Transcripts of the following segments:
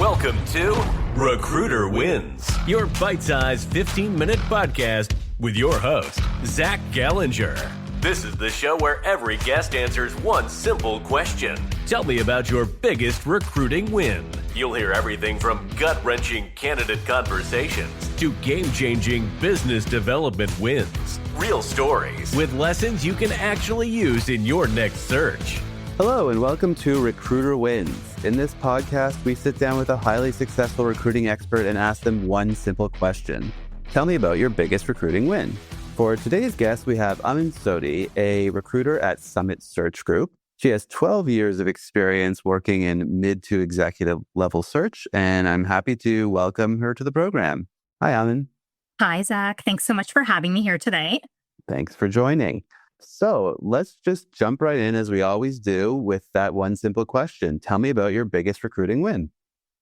Welcome to Recruiter Wins, your bite-sized 15-minute podcast with your host, Zach Gallinger. This is the show where every guest answers one simple question. Tell me about your biggest recruiting win. You'll hear everything from gut-wrenching candidate conversations to game-changing business development wins. Real stories with lessons you can actually use in your next search. Hello and welcome to Recruiter Wins. In this podcast, we sit down with a highly successful recruiting expert and ask them one simple question. Tell me about your biggest recruiting win. For today's guest, we have Aman Sodi, a recruiter at Summit Search Group. She has 12 years of experience working in mid to executive level search, and I'm happy to welcome her to the program. Hi, Aman. Hi, Zach. Thanks so much for having me here today. Thanks for joining. So let's just jump right in, as we always do, with that one simple question. Tell me about your biggest recruiting win.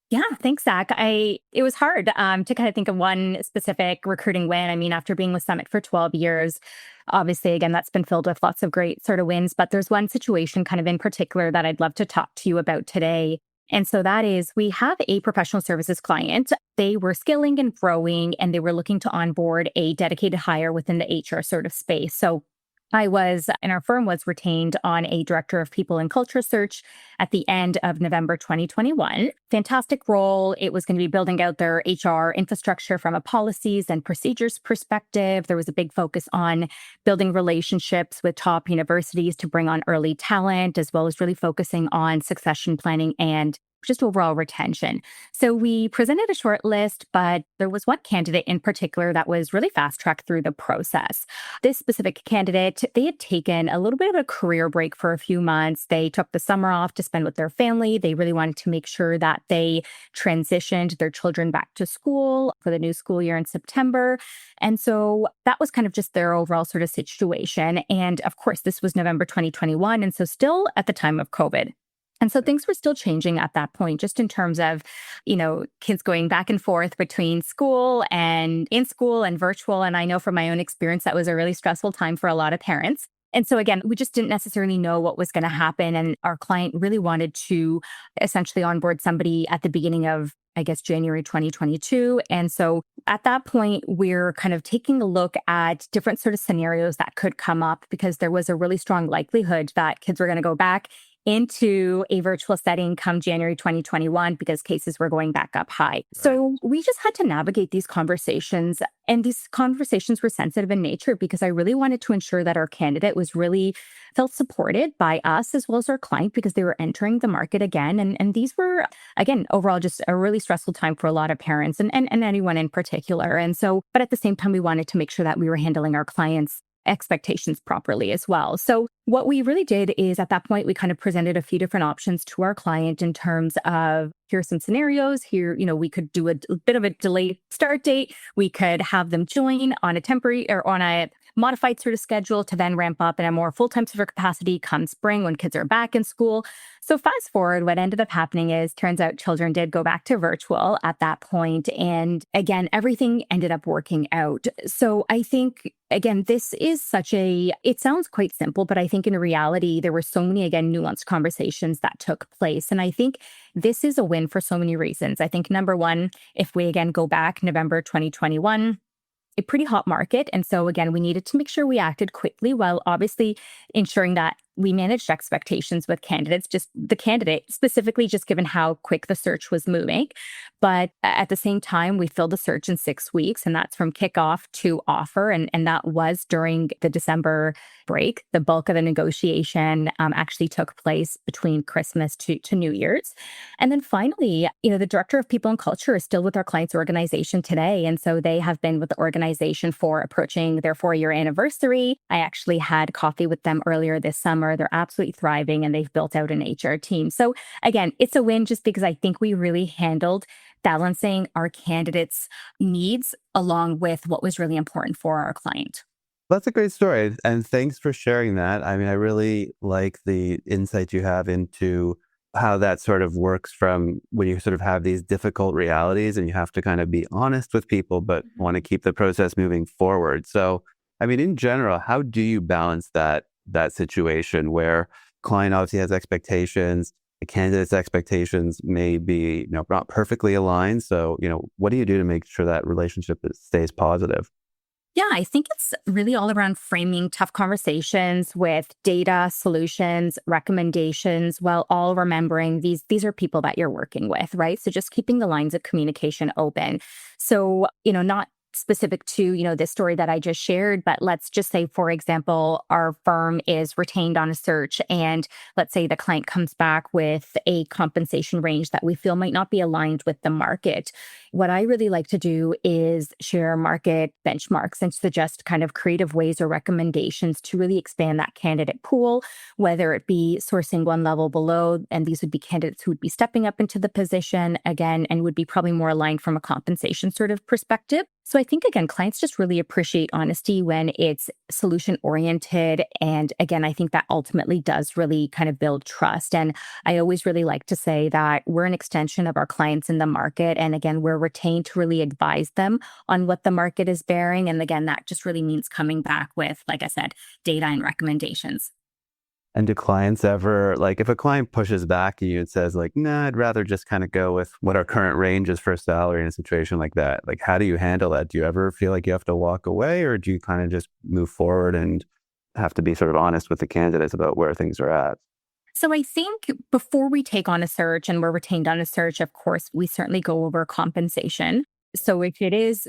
Yeah, thanks, Zach. It was hard to kind of think of one specific recruiting win. I mean, after being with Summit for 12 years, obviously, again, that's been filled with lots of great sort of wins. But there's one situation kind of in particular that I'd love to talk to you about today. And so that is, we have a professional services client. They were scaling and growing, and they were looking to onboard a dedicated hire within the HR sort of space. So and our firm was retained on a director of people and culture search at the end of November 2021. Fantastic role. It was going to be building out their HR infrastructure from a policies and procedures perspective. There was a big focus on building relationships with top universities to bring on early talent, as well as really focusing on succession planning and just overall retention. So we presented a short list, but there was one candidate in particular that was really fast-tracked through the process. This specific candidate, they had taken a little bit of a career break for a few months. They took the summer off to spend with their family. They really wanted to make sure that they transitioned their children back to school for the new school year in September. And so that was kind of just their overall sort of situation. And of course, this was November 2021. And so still at the time of COVID. And so things were still changing at that point, just in terms of, kids going back and forth between school and in school and virtual. And I know from my own experience, that was a really stressful time for a lot of parents. And so again, we just didn't necessarily know what was going to happen. And our client really wanted to essentially onboard somebody at the beginning of, January 2022. And so at that point, we're kind of taking a look at different sort of scenarios that could come up, because there was a really strong likelihood that kids were going to go back into a virtual setting come January 2021, because cases were going back up high. Right. So we just had to navigate these conversations, and these conversations were sensitive in nature, because I really wanted to ensure that our candidate felt supported by us as well as our client, because they were entering the market again. And these were, again, overall just a really stressful time for a lot of parents and anyone in particular. And so, but at the same time, we wanted to make sure that we were handling our clients' expectations properly as well. So what we really did is, at that point, we kind of presented a few different options to our client in terms of, here are some scenarios. Here, we could do a bit of a delayed start date. We could have them join on a temporary or on a modified sort of schedule to then ramp up in a more full-time sort of capacity come spring when kids are back in school. So fast forward, what ended up happening is, turns out children did go back to virtual at that point. And again, everything ended up working out. So I think, again, this is it sounds quite simple, but I think in reality, there were so many, again, nuanced conversations that took place. And I think this is a win for so many reasons. I think number one, if we again go back November 2021, a pretty hot market. And so again, we needed to make sure we acted quickly, while obviously ensuring that we managed expectations with candidates, just the candidate specifically, just given how quick the search was moving. But at the same time, we filled the search in 6 weeks, and that's from kickoff to offer. And that was during the December break. The bulk of the negotiation actually took place between Christmas to New Year's. And then finally, the director of people and culture is still with our client's organization today. And so they have been with the organization for approaching their 4-year anniversary. I actually had coffee with them earlier this summer. They're absolutely thriving, and they've built out an HR team. So again, it's a win just because I think we really handled balancing our candidates' needs along with what was really important for our client. That's a great story. And thanks for sharing that. I mean, I really like the insight you have into how that sort of works from when you sort of have these difficult realities and you have to kind of be honest with people, but want to keep the process moving forward. So, I mean, in general, how do you balance that situation where client obviously has expectations, the candidate's expectations may be, not perfectly aligned. So, what do you do to make sure that relationship stays positive? Yeah, I think it's really all around framing tough conversations with data, solutions, recommendations, while all remembering these are people that you're working with, right? So just keeping the lines of communication open. So, not specific to, this story that I just shared, but let's just say, for example, our firm is retained on a search and let's say the client comes back with a compensation range that we feel might not be aligned with the market. What I really like to do is share market benchmarks and suggest kind of creative ways or recommendations to really expand that candidate pool, whether it be sourcing one level below, and these would be candidates who would be stepping up into the position again and would be probably more aligned from a compensation sort of perspective. So I think, again, clients just really appreciate honesty when it's solution oriented. And again, I think that ultimately does really kind of build trust. And I always really like to say that we're an extension of our clients in the market. And again, we're retained to really advise them on what the market is bearing. And again, that just really means coming back with, like I said, data and recommendations. And do clients ever, like if a client pushes back at you and says like, nah, I'd rather just kind of go with what our current range is for salary in a situation like that? Like, how do you handle that? Do you ever feel like you have to walk away, or do you kind of just move forward and have to be sort of honest with the candidates about where things are at? So I think before we take on a search and we're retained on a search, of course, we certainly go over compensation. So if it is,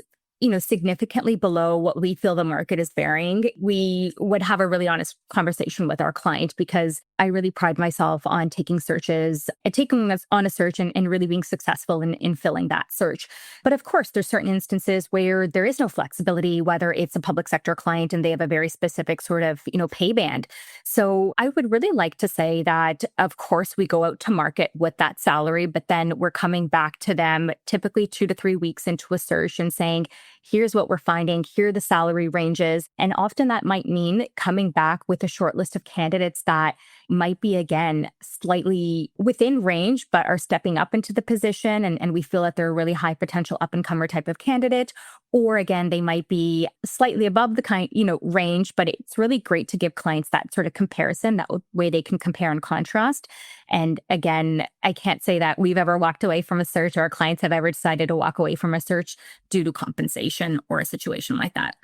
significantly below what we feel the market is bearing, we would have a really honest conversation with our client, because I really pride myself on taking us on a search and really being successful in filling that search. But of course, there's certain instances where there is no flexibility, whether it's a public sector client and they have a very specific sort of, pay band. So I would really like to say that, of course, we go out to market with that salary, but then we're coming back to them typically 2 to 3 weeks into a search and saying, here's what we're finding, here are the salary ranges. And often that might mean coming back with a short list of candidates that might be, again, slightly within range, but are stepping up into the position. And we feel that they're a really high potential up and comer type of candidate. Or again, they might be slightly above the range, but it's really great to give clients that sort of comparison, that way they can compare and contrast. And again, I can't say that we've ever walked away from a search or our clients have ever decided to walk away from a search due to compensation or a situation like that.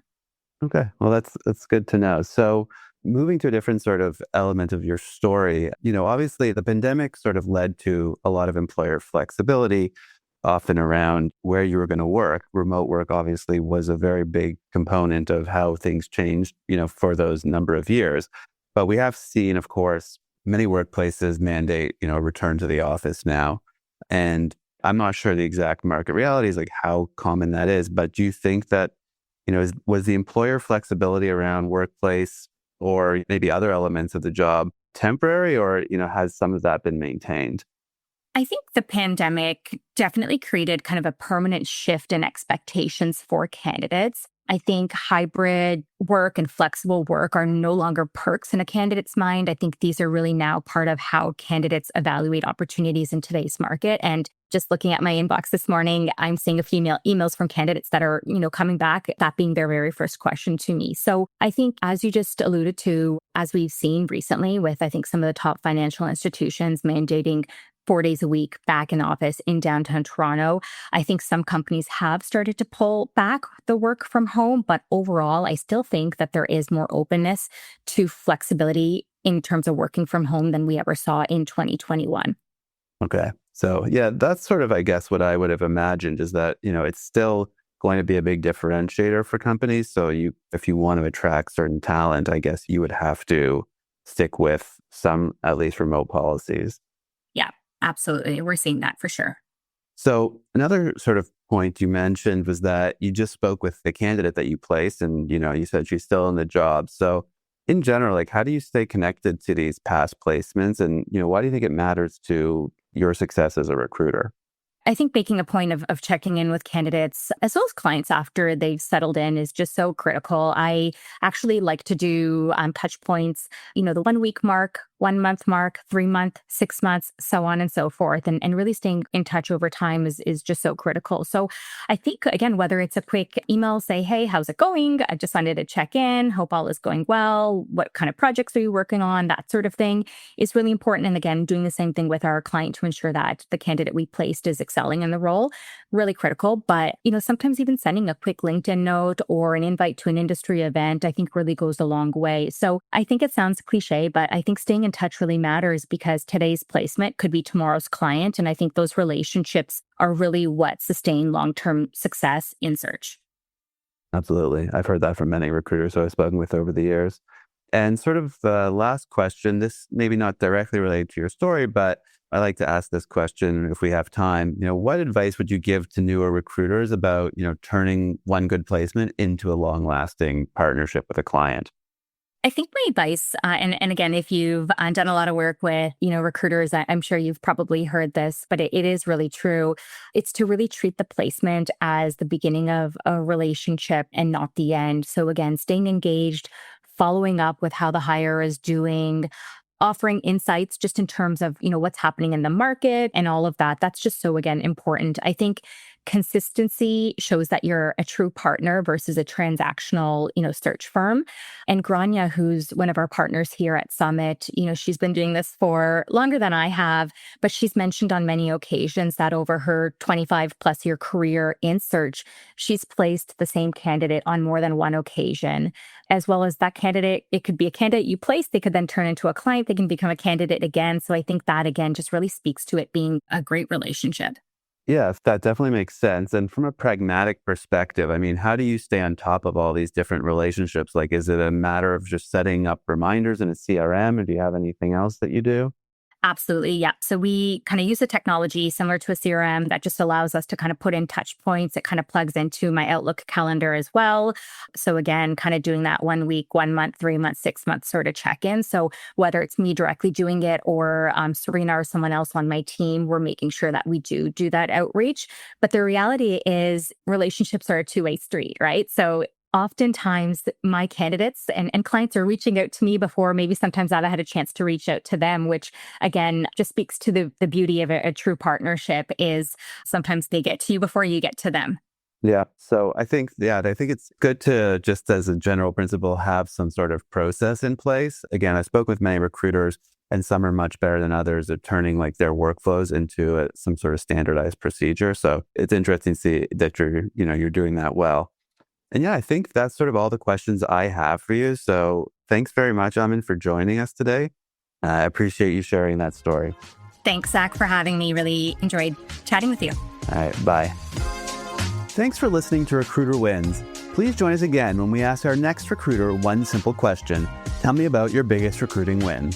Okay. Well, that's good to know. So moving to a different sort of element of your story, obviously the pandemic sort of led to a lot of employer flexibility, often around where you were going to work. Remote work obviously was a very big component of how things changed, for those number of years. But we have seen, of course, many workplaces mandate, return to the office now. And I'm not sure the exact market realities, like how common that is, but do you think that, was the employer flexibility around workplace or maybe other elements of the job temporary, or, has some of that been maintained? I think the pandemic definitely created kind of a permanent shift in expectations for candidates. I think hybrid work and flexible work are no longer perks in a candidate's mind. I think these are really now part of how candidates evaluate opportunities in today's market. And just looking at my inbox this morning, I'm seeing a few emails from candidates that are, coming back, that being their very first question to me. So I think, as you just alluded to, as we've seen recently with, I think, some of the top financial institutions mandating 4 days a week back in office in downtown Toronto, I think some companies have started to pull back the work from home. But overall, I still think that there is more openness to flexibility in terms of working from home than we ever saw in 2021. Okay. So yeah, that's sort of, I guess, what I would have imagined is that, it's still going to be a big differentiator for companies. So if you want to attract certain talent, I guess you would have to stick with some, at least, remote policies. Yeah, absolutely. We're seeing that for sure. So another sort of point you mentioned was that you just spoke with the candidate that you placed, and, you said she's still in the job. So in general, like, how do you stay connected to these past placements? And, why do you think it matters to your success as a recruiter? I think making a point of checking in with candidates as well as clients after they've settled in is just so critical. I actually like to do touch points, the 1 week mark 1 month mark, 3 month, 6 months, so on and so forth. And really staying in touch over time is just so critical. So I think, again, whether it's a quick email, say, hey, how's it going? I just wanted to check in. Hope all is going well. What kind of projects are you working on? That sort of thing is really important. And again, doing the same thing with our client to ensure that the candidate we placed is excelling in the role, really critical. But, sometimes even sending a quick LinkedIn note or an invite to an industry event, I think really goes a long way. So I think it sounds cliche, but I think staying in touch really matters because today's placement could be tomorrow's client. And I think those relationships are really what sustain long-term success in search. Absolutely. I've heard that from many recruiters who I've spoken with over the years. And sort of the last question, this maybe not directly related to your story, but I like to ask this question if we have time. What advice would you give to newer recruiters about, turning one good placement into a long-lasting partnership with a client? I think my advice, and again, if you've done a lot of work with, recruiters, I'm sure you've probably heard this, but it is really true. It's to really treat the placement as the beginning of a relationship and not the end. So again, staying engaged, following up with how the hire is doing, offering insights just in terms of, what's happening in the market and all of that. That's just so, again, important. I think consistency shows that you're a true partner versus a transactional, search firm. And Grania, who's one of our partners here at Summit, she's been doing this for longer than I have, but she's mentioned on many occasions that over her 25 plus year career in search, she's placed the same candidate on more than one occasion, as well as that candidate. It could be a candidate you place. They could then turn into a client. They can become a candidate again. So I think that, again, just really speaks to it being a great relationship. Yeah, that definitely makes sense. And from a pragmatic perspective, how do you stay on top of all these different relationships? Like, is it a matter of just setting up reminders in a CRM, or do you have anything else that you do? Absolutely. Yeah. So we kind of use a technology similar to a CRM that just allows us to kind of put in touch points. It kind of plugs into my Outlook calendar as well. So again, kind of doing that 1 week, 1 month, 3 months, 6 months sort of check-in. So whether it's me directly doing it or Serena or someone else on my team, we're making sure that we do that outreach. But the reality is relationships are a two-way street, right? So oftentimes my candidates and clients are reaching out to me before maybe sometimes I had a chance to reach out to them, which again, just speaks to the beauty of a true partnership is sometimes they get to you before you get to them. Yeah. So I think it's good to, just as a general principle, have some sort of process in place. Again, I spoke with many recruiters and some are much better than others at turning like their workflows into some sort of standardized procedure. So it's interesting to see that you're doing that well. And yeah, I think that's sort of all the questions I have for you. So thanks very much, Aman, for joining us today. I appreciate you sharing that story. Thanks, Zach, for having me. Really enjoyed chatting with you. All right, bye. Thanks for listening to Recruiter Wins. Please join us again when we ask our next recruiter one simple question. Tell me about your biggest recruiting win.